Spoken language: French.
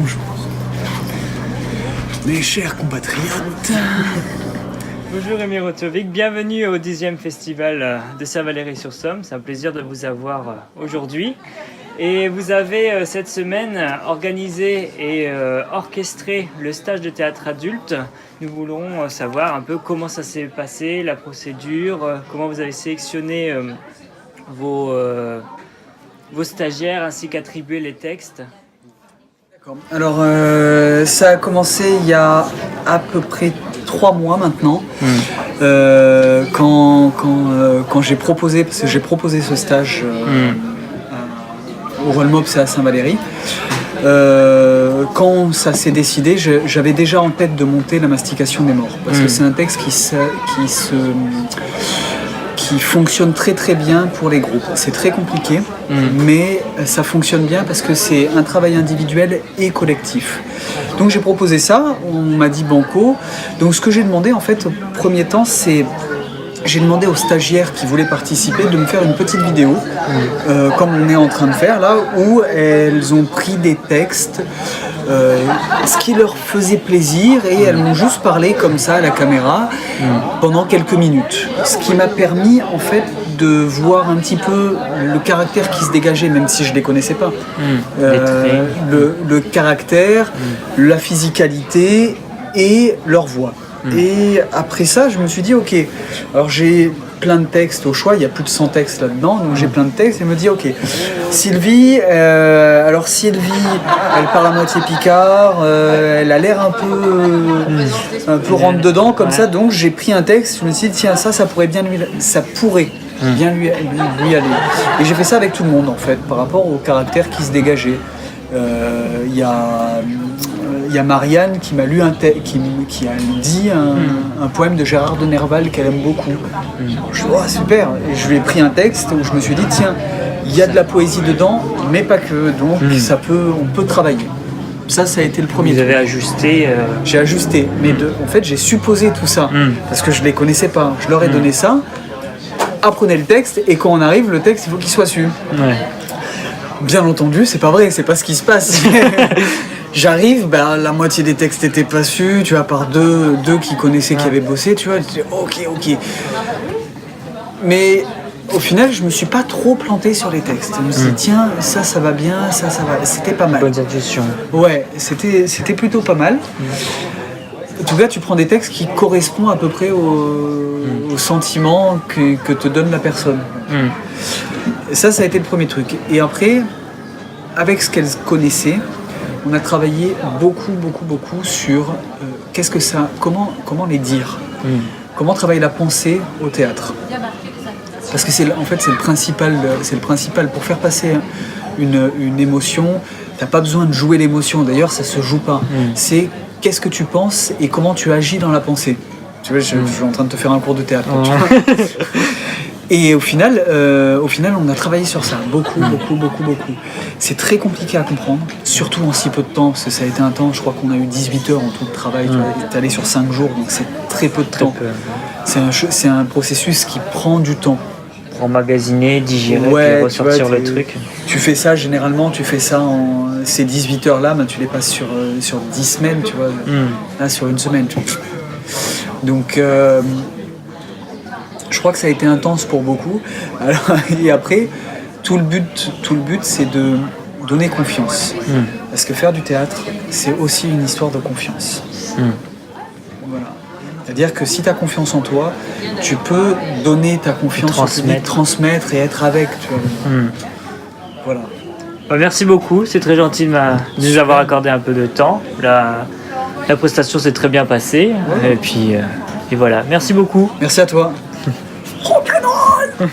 Bonjour. Mes chers compatriotes. Bonjour Rémi Rotovic, bienvenue au 10e festival de Saint-Valery-sur-Somme. C'est un plaisir de vous avoir aujourd'hui. Et vous avez cette semaine organisé et orchestré le stage de théâtre adulte. Nous voulons savoir un peu comment ça s'est passé, la procédure, comment vous avez sélectionné vos stagiaires ainsi qu'attribué les textes. Alors ça a commencé il y a à peu près 3 mois maintenant, quand j'ai proposé, parce que j'ai proposé ce stage au Rollmops et à Saint-Valery. Quand ça s'est décidé, j'avais déjà en tête de monter La mastication des morts, parce que c'est un texte qui fonctionne très très bien pour les groupes. C'est très compliqué, mais ça fonctionne bien parce que c'est un travail individuel et collectif. Donc j'ai proposé ça, on m'a dit banco. Donc ce que j'ai demandé en fait au premier temps, c'est j'ai demandé aux stagiaires qui voulaient participer de me faire une petite vidéo, comme on est en train de faire là, où elles ont pris des textes, ce qui leur faisait plaisir, et elles m'ont juste parlé comme ça à la caméra pendant quelques minutes. Ce qui m'a permis en fait de voir un petit peu le caractère qui se dégageait, même si je ne les connaissais pas. Le caractère, la physicalité et leur voix. Et après ça, je me suis dit, ok, alors j'ai plein de textes au choix, il y a plus de 100 textes là-dedans, donc j'ai plein de textes, et me dit, ok, Sylvie, alors Sylvie, elle parle à moitié picard, elle a l'air un peu rentre dedans, comme ça, donc j'ai pris un texte, je me suis dit, tiens, ça pourrait bien lui aller. Et j'ai fait ça avec tout le monde, en fait, par rapport au caractère qui se dégageait. Il y a Marianne qui m'a lu qui a dit un poème de Gérard de Nerval qu'elle aime beaucoup. Je me suis dit, oh, super. Et je lui ai pris un texte où je me suis dit, tiens, il y a de la poésie dedans, mais pas que, donc on peut travailler. Ça a été le premier. Vous avez ajusté J'ai ajusté, mais en fait j'ai supposé tout ça, parce que je ne les connaissais pas. Je leur ai donné ça, apprenez le texte, et quand on arrive, le texte, il faut qu'il soit su. Ouais. Bien entendu, c'est pas vrai, c'est pas ce qui se passe. J'arrive, la moitié des textes n'étaient pas su, tu vois, par deux qui connaissaient, qui avaient bossé, tu vois, je dis, ok. Mais au final, je me suis pas trop planté sur les textes. Je me suis dit, tiens, ça va bien, ça va, c'était pas mal. Bonne intuition. Ouais, c'était plutôt pas mal. En tout cas, tu prends des textes qui correspondent à peu près au sentiment que te donne la personne. Ça a été le premier truc. Et après, avec ce qu'elle connaissait, on a travaillé beaucoup sur comment les dire, comment travailler la pensée au théâtre. Parce que c'est le principal pour faire passer une émotion. T'as pas besoin de jouer l'émotion. D'ailleurs, ça se joue pas. C'est qu'est-ce que tu penses et comment tu agis dans la pensée. Tu vois, je suis en train de te faire un cours de théâtre. Tu vois. Et au final, on a travaillé sur ça, beaucoup. C'est très compliqué à comprendre, surtout en si peu de temps, parce que ça a été un temps, je crois qu'on a eu 18 heures en tout de travail, tu es allé sur 5 jours, donc c'est très peu de temps. C'est un processus qui prend du temps. Pour emmagasiner, digérer, puis ressortir le truc. Tu fais ça, généralement, ces 18 heures-là, tu les passes sur 10 semaines, tu vois, là sur une semaine. Donc... je crois que ça a été intense pour beaucoup. Et après, tout le but, c'est de donner confiance. Parce que faire du théâtre, c'est aussi une histoire de confiance. Voilà. C'est-à-dire que si tu as confiance en toi, tu peux donner ta confiance au public, transmettre et être avec. Tu vois. Voilà. Merci beaucoup, c'est très gentil de nous avoir accordé un peu de temps. La prestation s'est très bien passée. Ouais. Et puis, et voilà. Merci beaucoup. Merci à toi. Rock'n'roll.